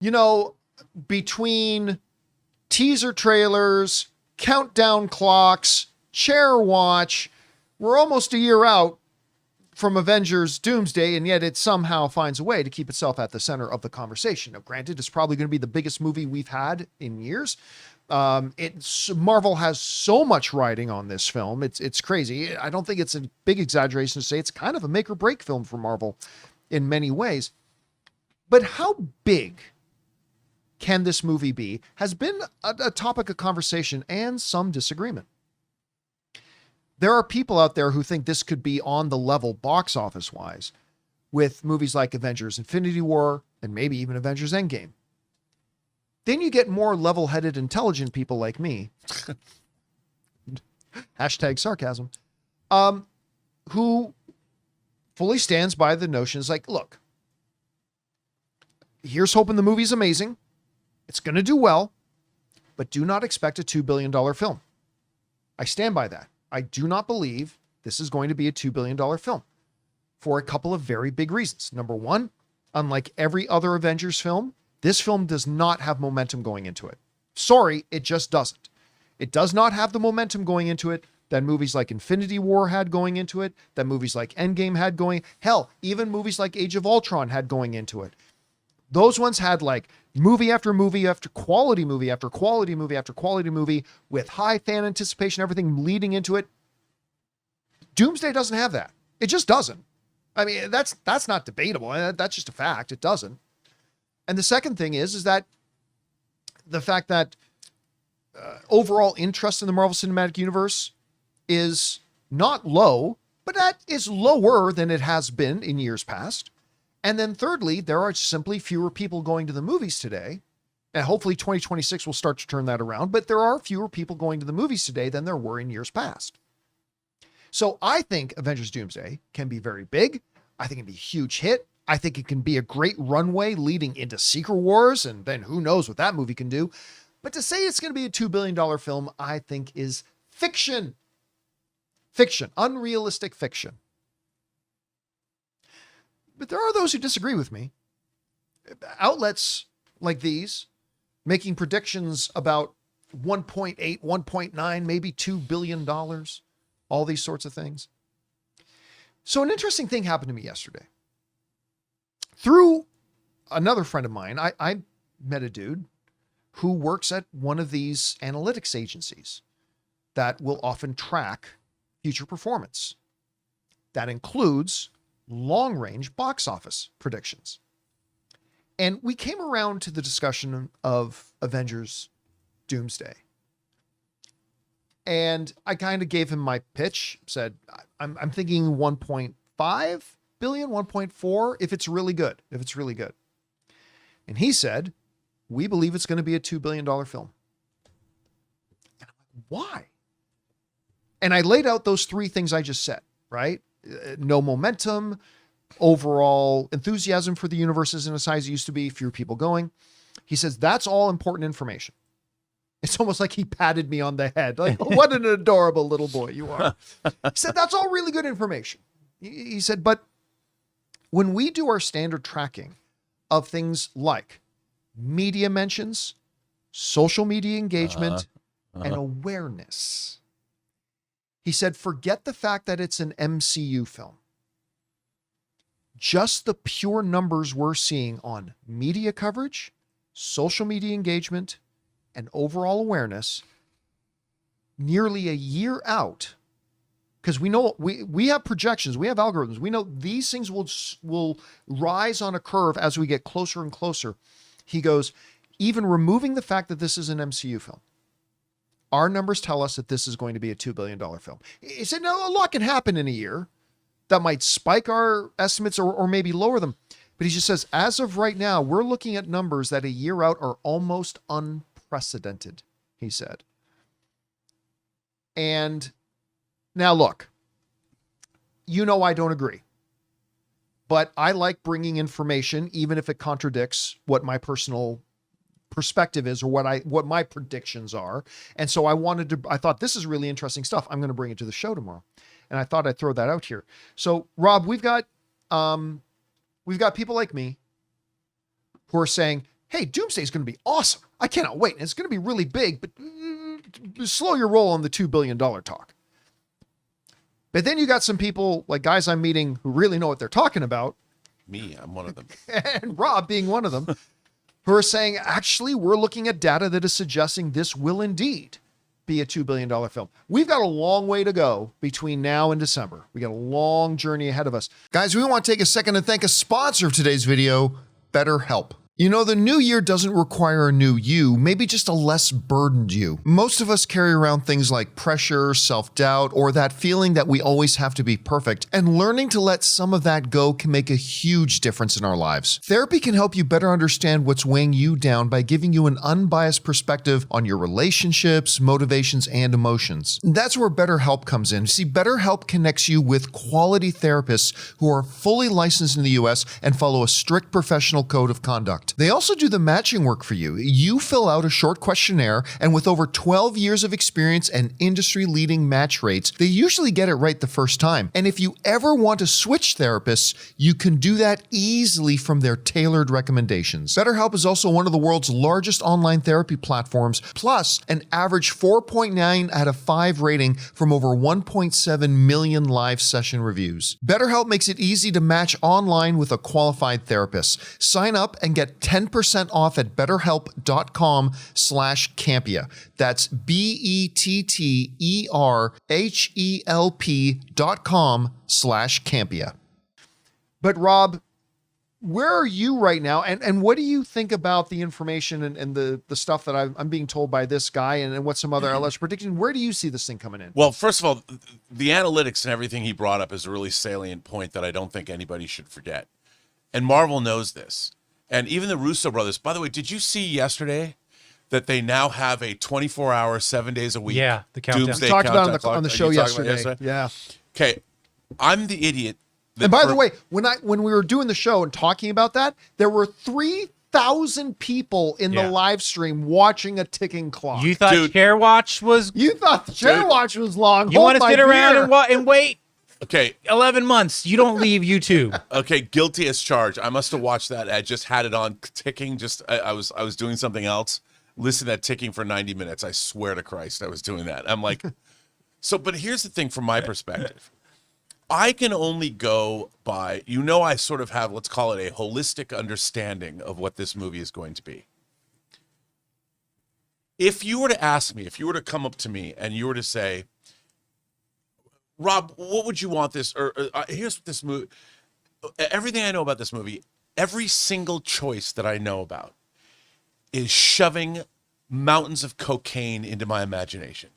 you know, between teaser trailers, countdown clocks, chair watch, we're almost a year out from Avengers Doomsday, and yet it somehow finds a way to keep itself at the center of the conversation. Now, granted, it's probably going to be the biggest movie we've had in years. Marvel has so much riding on this film. It's crazy. I don't think it's a big exaggeration to say it's kind of a make or break film for Marvel in many ways. But how big can this movie be has been a topic of conversation and some disagreement. There are people out there who think this could be on the level box office wise with movies like Avengers Infinity War and maybe even Avengers Endgame. Then you get more level-headed, intelligent people like me, hashtag sarcasm, who fully stands by the notions like, look, here's hoping the movie's amazing. It's going to do well, but do not expect a $2 billion film. I stand by that. I do not believe this is going to be a $2 billion film for a couple of very big reasons. Number one, unlike every other Avengers film, this film does not have momentum going into it. Sorry, it just doesn't. It does not have the momentum going into it that movies like Infinity War had going into it, that movies like Endgame had going. Hell, even movies like Age of Ultron had going into it. Those ones had like movie after movie after quality movie after quality movie after quality movie with high fan anticipation, everything leading into it. Doomsday doesn't have that. It just doesn't. I mean, that's not debatable. That's just a fact. It doesn't. And the second thing is that the fact that overall interest in the Marvel Cinematic Universe is not low, but that is lower than it has been in years past. And then thirdly, there are simply fewer people going to the movies today. And hopefully 2026 will start to turn that around. But there are fewer people going to the movies today than there were in years past. So I think Avengers Doomsday can be very big. I think it can be a huge hit. I think it can be a great runway leading into Secret Wars. And then who knows what that movie can do. But to say it's going to be a $2 billion film, I think is fiction. Fiction. Unrealistic fiction. But there are those who disagree with me. Outlets like these making predictions about 1.8, 1.9, maybe $2 billion, all these sorts of things. So an interesting thing happened to me yesterday. Through another friend of mine, I met a dude who works at one of these analytics agencies that will often track future performance. That includes long-range box office predictions. And we came around to the discussion of Avengers Doomsday. And I kind of gave him my pitch, said, I'm thinking 1.5 billion, 1.4, if it's really good, And he said, we believe it's going to be a $2 billion film. And I'm like, why? And I laid out those three things I just said, right? No momentum, overall enthusiasm for the universe isn't as high as it used to be, fewer people going. He says, that's all important information. It's almost like he patted me on the head. Like, oh, what an adorable little boy you are. He said, that's all really good information. He said, but when we do our standard tracking of things like media mentions, social media engagement, and awareness, he said, forget the fact that it's an MCU film. Just the pure numbers we're seeing on media coverage, social media engagement, and overall awareness nearly a year out, because we know we have projections, we have algorithms, we know these things will rise on a curve as we get closer and closer. He goes, even removing the fact that this is an MCU film, our numbers tell us that this is going to be a $2 billion film. He said, no, a lot can happen in a year that might spike our estimates or maybe lower them. But he just says, as of right now, we're looking at numbers that a year out are almost unprecedented, he said. And now look, you know I don't agree. But I like bringing information, even if it contradicts what my personal perspective is or what my predictions are. And so I thought this is really interesting stuff. I'm going to bring it to the show tomorrow. And I thought I'd throw that out here. So Rob, we've got people like me who are saying, hey, Doomsday is going to be awesome. I cannot wait. And it's going to be really big, but slow your roll on the $2 billion talk. But then you got some people, like guys I'm meeting, who really know what they're talking about. Me, I'm one of them. And Rob being one of them, who are saying, actually, we're looking at data that is suggesting this will indeed be a $2 billion film. We've got a long way to go between now and December. We got a long journey ahead of us. Guys, we want to take a second to thank a sponsor of today's video, BetterHelp. You know, the new year doesn't require a new you, maybe just a less burdened you. Most of us carry around things like pressure, self-doubt, or that feeling that we always have to be perfect, and learning to let some of that go can make a huge difference in our lives. Therapy can help you better understand what's weighing you down by giving you an unbiased perspective on your relationships, motivations, and emotions. That's where BetterHelp comes in. See, BetterHelp connects you with quality therapists who are fully licensed in the US and follow a strict professional code of conduct. They also do the matching work for you. You fill out a short questionnaire, and with over 12 years of experience and industry-leading match rates, they usually get it right the first time. And if you ever want to switch therapists, you can do that easily from their tailored recommendations. BetterHelp is also one of the world's largest online therapy platforms, plus an average 4.9 out of 5 rating from over 1.7 million live session reviews. BetterHelp makes it easy to match online with a qualified therapist. Sign up and get 10% off at betterhelp.com/Campea. That's BetterHelp.com/Campea. But Rob, where are you right now? And what do you think about the information and the stuff that I'm being told by this guy and what some other LS prediction? Where do you see this thing coming in? Well, first of all, the analytics and everything he brought up is a really salient point that I don't think anybody should forget. And Marvel knows this. And even the Russo brothers, by the way, did you see yesterday that they now have a 24-hour, 7 days a week? Yeah, the countdown. Doomsday We talked about it countdown on the clock? show You talked about yesterday. Yeah. Okay, I'm the idiot. And by the way, when we were doing the show and talking about that, there were 3,000 people in the live stream watching a ticking clock. You thought Chair Watch was... You thought the Chair Watch was long. You want to sit around and wait? Okay. 11 months. You don't leave YouTube. Okay, guilty as charged. I must have watched that. I just had it on ticking. I was doing something else. Listen to that ticking for 90 minutes. I swear to Christ, I was doing that. I'm like, but here's the thing from my perspective. I can only go by, I sort of have, let's call it a holistic understanding of what this movie is going to be. If you were to ask me, if you were to come up to me and you were to say, Rob, what would you want this? Or here's what this movie, everything I know about this movie, every single choice that I know about is shoving mountains of cocaine into my imagination.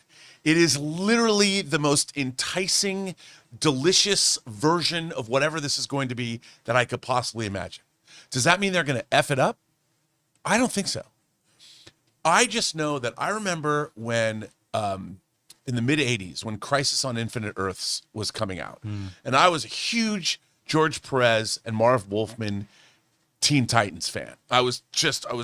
It is literally the most enticing, delicious version of whatever this is going to be that I could possibly imagine. Does that mean they're going to F it up? I don't think so. I just know that I remember when, in the mid-'80s, when Crisis on Infinite Earths was coming out. And I was a huge George Perez and Marv Wolfman Teen Titans fan. I was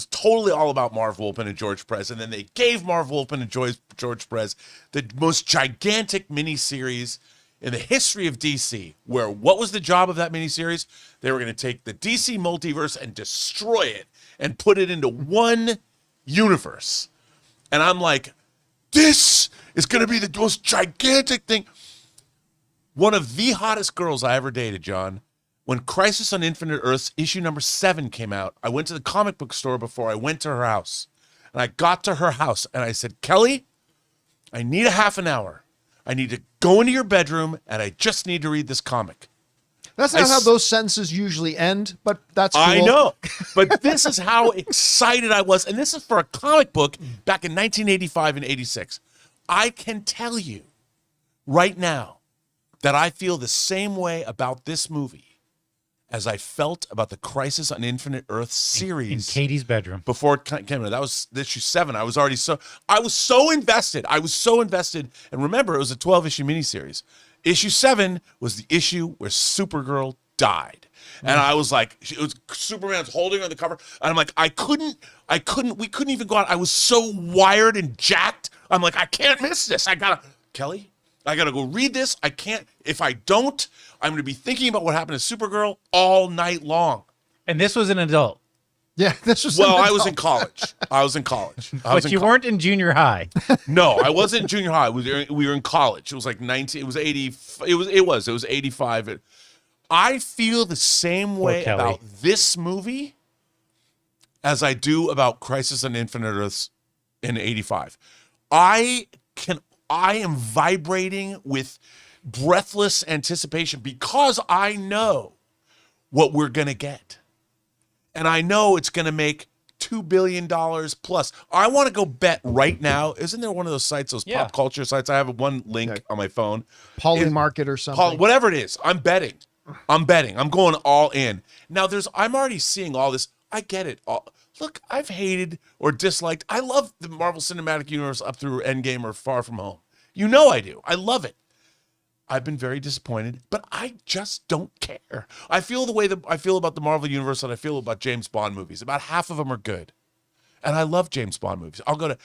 totally all about Marv Wolfman and George Perez. And then they gave Marv Wolfman and George Perez the most gigantic miniseries in the history of DC, where what was the job of that miniseries? They were going to take the DC multiverse and destroy it and put it into one universe. And I'm like, this is going to be the most gigantic thing. One of the hottest girls I ever dated, John, when Crisis on Infinite Earths issue number 7 came out, I went to the comic book store before I went to her house. And I got to her house and I said, Kelly, I need a half an hour. I need to go into your bedroom and I just need to read this comic. That's not how those sentences usually end, but that's cool. I know. But this is how excited I was. And this is for a comic book back in 1985 and 86. I can tell you right now that I feel the same way about this movie as I felt about the Crisis on Infinite Earths series. In Katie's bedroom. Before it came out. That was issue 7. I was so invested. And remember, it was a 12-issue miniseries. Issue 7 was the issue where Supergirl died. And I was like, Superman's holding her on the cover. And I'm like, we couldn't even go out. I was so wired and jacked. I'm like, I can't miss this. Kelly, I got to go read this. I can't. If I don't, I'm going to be thinking about what happened to Supergirl all night long. And this was an adult. Yeah, this was. Well, I was in college. But you weren't in junior high. No, I wasn't in junior high. We were in college. It was like 19. It was 80. It was 85. I feel the same way Kelly. about this movie as I do about Crisis on Infinite Earths in 85. I am vibrating with breathless anticipation because I know what we're going to get. And I know it's going to make $2 billion plus. I want to go bet right now. Isn't there one of those sites, those pop culture sites? I have one link on my phone. Polymarket or something. Whatever it is. I'm betting. I'm going all in. Now I'm already seeing all this. I get it. Look, I've hated or disliked. I love the Marvel Cinematic Universe up through Endgame or Far From Home. You know I do. I love it. I've been very disappointed, but I just don't care. I feel the way that I feel about the Marvel Universe that I feel about James Bond movies. About half of them are good. And I love James Bond movies. I'll go to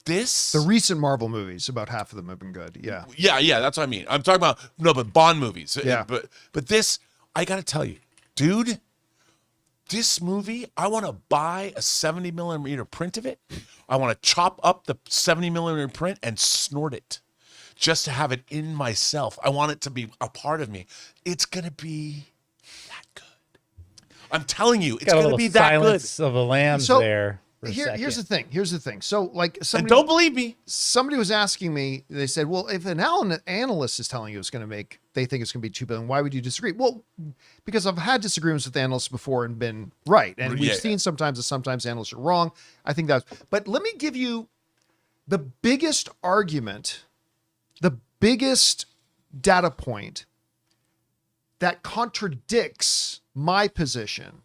this. The recent Marvel movies, about half of them have been good. Yeah. Yeah, that's what I mean. I'm talking about, but Bond movies. Yeah. But this, I got to tell you, dude, this movie, I want to buy a 70 millimeter print of it. I want to chop up the 70 millimeter print and snort it. Just to have it in myself. I want it to be a part of me. It's going to be that good. I'm telling you, it's going to be that good. Silence of a Lambs So, there. Here's the thing. So, like, And don't believe me. somebody was asking me, they said, well, if an analyst is telling you they think it's going to be $2 billion, why would you disagree? Well, because I've had disagreements with analysts before and been right. And we've seen sometimes analysts are wrong. I think but let me give you the biggest argument, the biggest data point that contradicts my position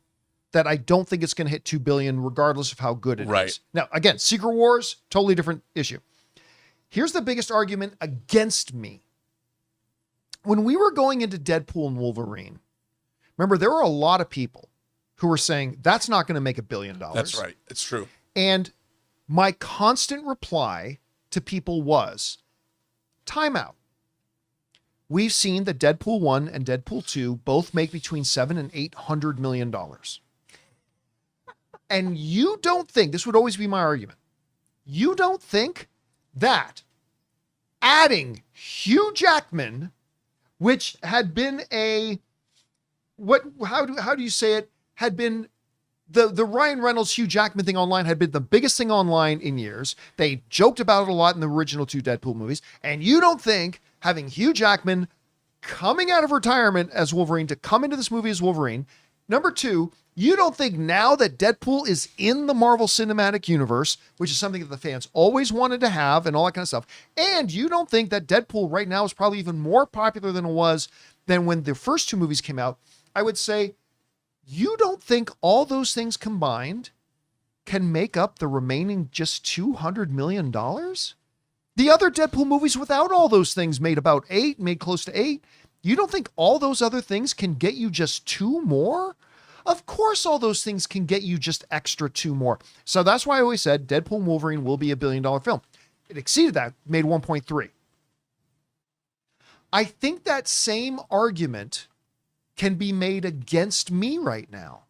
that I don't think it's going to hit 2 billion regardless of how good it is. Now, again, Secret Wars, totally different issue. Here's the biggest argument against me. When we were going into Deadpool and Wolverine, remember, there were a lot of people who were saying that's not going to make $1 billion. That's right. It's true. And my constant reply to people was, time out. We've seen that Deadpool 1 and Deadpool 2 both make between $700 and $800 million. And you don't think, this would always be my argument, you don't think that adding Hugh Jackman, which had been how do you say it, had been the Ryan Reynolds Hugh Jackman thing online had been the biggest thing online in years. They joked about it a lot in the original 2 Deadpool movies. And you don't think having Hugh Jackman coming out of retirement as Wolverine to come into this movie as Wolverine. Number 2, you don't think now that Deadpool is in the Marvel Cinematic Universe, which is something that the fans always wanted to have and all that kind of stuff. And you don't think that Deadpool right now is probably even more popular than it was than when the first 2 movies came out. I would say, you don't think all those things combined can make up the remaining just $200 million? The other Deadpool movies without all those things made close to 8. You don't think all those other things can get you just 2 more? Of course, all those things can get you just extra 2 more. So that's why I always said Deadpool and Wolverine will be $1 billion film. It exceeded that, made 1.3. I think that same argument can be made against me right now.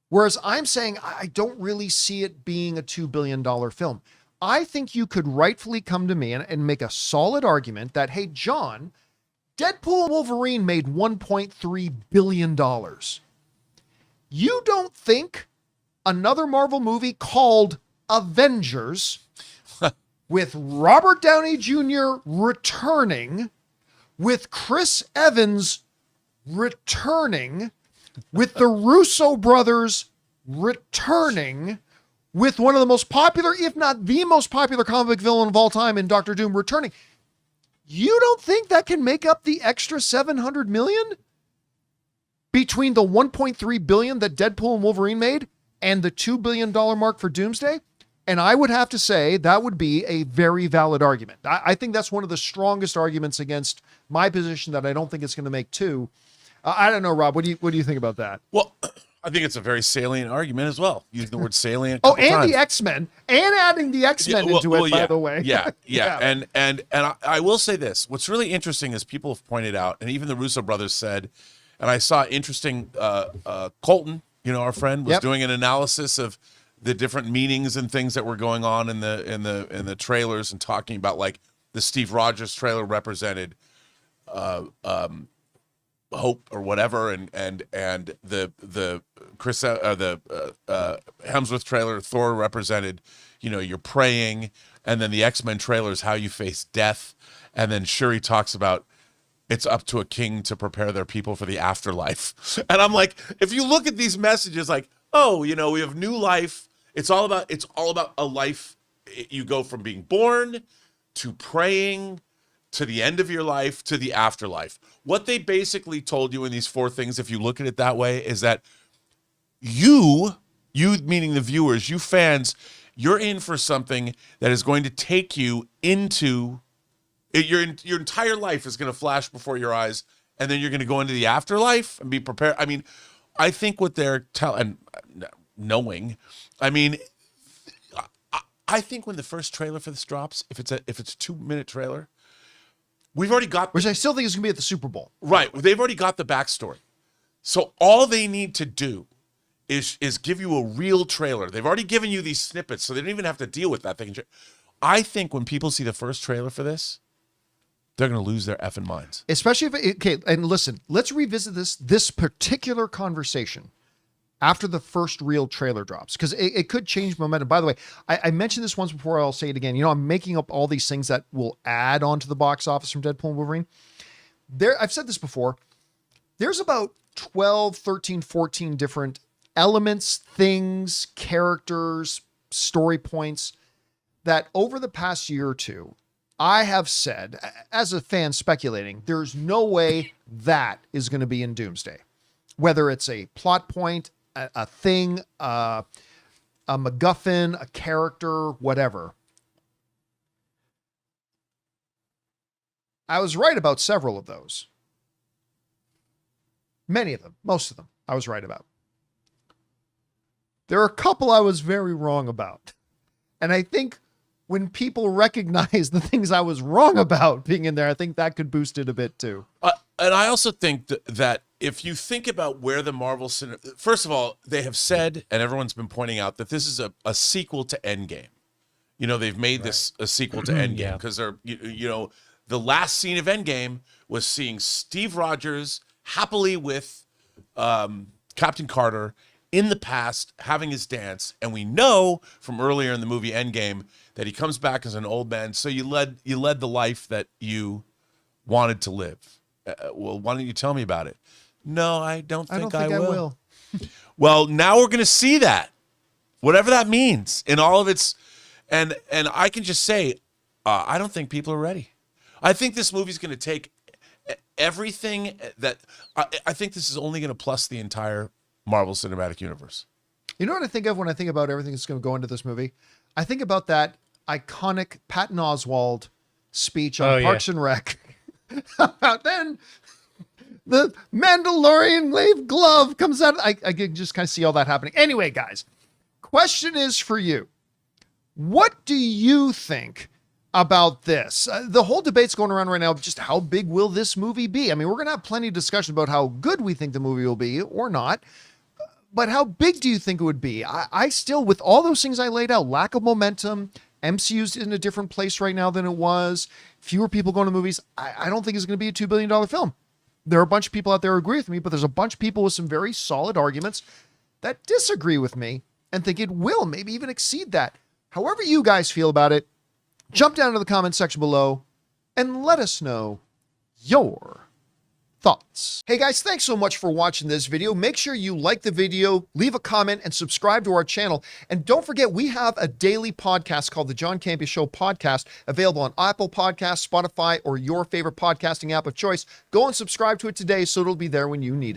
Whereas I'm saying I don't really see it being a $2 billion film. I think you could rightfully come to me and make a solid argument that, hey, John, Deadpool and Wolverine made $1.3 billion. You don't think another Marvel movie called Avengers with Robert Downey Jr. returning, with Chris Evans returning, with the Russo brothers returning, with one of the most popular, if not the most popular comic villain of all time in Doctor Doom returning. You don't think that can make up the extra $700 million between the $1.3 billion that Deadpool and Wolverine made and the $2 billion mark for Doomsday? And I would have to say that would be a very valid argument. I think that's one of the strongest arguments against my position that I don't think it's going to make 2. I don't know, Rob. What do you think about that? Well, I think it's a very salient argument as well. Using the word salient. Oh, and times. The X-Men, and adding the X-Men into it, by the way. Yeah. And I will say this. What's really interesting is people have pointed out, and even the Russo brothers said, and I saw interesting, Colton our friend was Yep. doing an analysis of the different meanings and things that were going on in the trailers, and talking about like the Steve Rogers trailer represented hope or whatever, and the Chris the Hemsworth trailer, Thor, represented you're praying, and then the X-Men trailer is how you face death, and then Shuri talks about it's up to a king to prepare their people for the afterlife. And I'm like, if you look at these messages, like, oh, we have new life. It's all about a life. You go from being born to praying to the end of your life to the afterlife. What they basically told you in these 4 things, if you look at it that way, is that you meaning the viewers, you fans, you're in for something that is going to take you into your entire life is going to flash before your eyes, and then you're going to go into the afterlife and be prepared. I mean, I think what they're telling, knowing, I mean, I think when the first trailer for this drops, if it's a 2-minute trailer, we've already got, Which I still think is going to be at the Super Bowl. right. They've already got the backstory. So all they need to do is give you a real trailer. They've already given you these snippets, so they don't even have to deal with that thing. I think when people see the first trailer for this, they're going to lose their effing minds. Especially okay, and listen, let's revisit this particular conversation after the first real trailer drops, because it could change momentum. By the way, I mentioned this once before, I'll say it again. I'm making up all these things that will add on to the box office from Deadpool and Wolverine. I've said this before. There's about 12, 13, 14 different elements, things, characters, story points that over the past year or two, I have said, as a fan speculating, there's no way that is going to be in Doomsday. Whether it's a plot point, a thing, a MacGuffin, a character, whatever. I was right about several of those. Many of them, most of them, I was right about. There are a couple I was very wrong about. And I think when people recognize the things I was wrong about being in there, I think that could boost it a bit too. And I also think that if you think about where the Marvel Cinema, first of all, they have said, and everyone's been pointing out, that this is a sequel to Endgame. They've made this a sequel to Endgame because they're, the last scene of Endgame was seeing Steve Rogers happily with Captain Carter in the past having his dance, and we know from earlier in the movie Endgame that he comes back as an old man. So you led the life that you wanted to live. Well, why don't you tell me about it? No, I don't think I will. Well, now we're going to see that, whatever that means in all of its, and I can just say, I don't think people are ready. I think this movie's going to take everything that I think this is only going to plus the entire Marvel Cinematic Universe. You know what I think of when I think about everything that's going to go into this movie? I think about that iconic Patton Oswalt speech on Parks and Rec. About then the Mandalorian wave glove comes out. I can just kind of see all that happening. Anyway, guys, question is for you. What do you think about this? The whole debate's going around right now of just how big will this movie be? I mean, we're going to have plenty of discussion about how good we think the movie will be or not. But how big do you think it would be? I still, with all those things I laid out, lack of momentum, MCU's in a different place right now than it was, fewer people going to movies, I don't think it's going to be a $2 billion film. There are a bunch of people out there who agree with me, but there's a bunch of people with some very solid arguments that disagree with me and think it will maybe even exceed that. However you guys feel about it, jump down to the comment section below and let us know your thoughts. Hey guys, thanks so much for watching this video. Make sure you like the video, leave a comment, and subscribe to our channel. And don't forget, we have a daily podcast called the John Campea Show podcast, available on Apple Podcasts, Spotify, or your favorite podcasting app of choice. Go and subscribe to it today so it'll be there when you need it.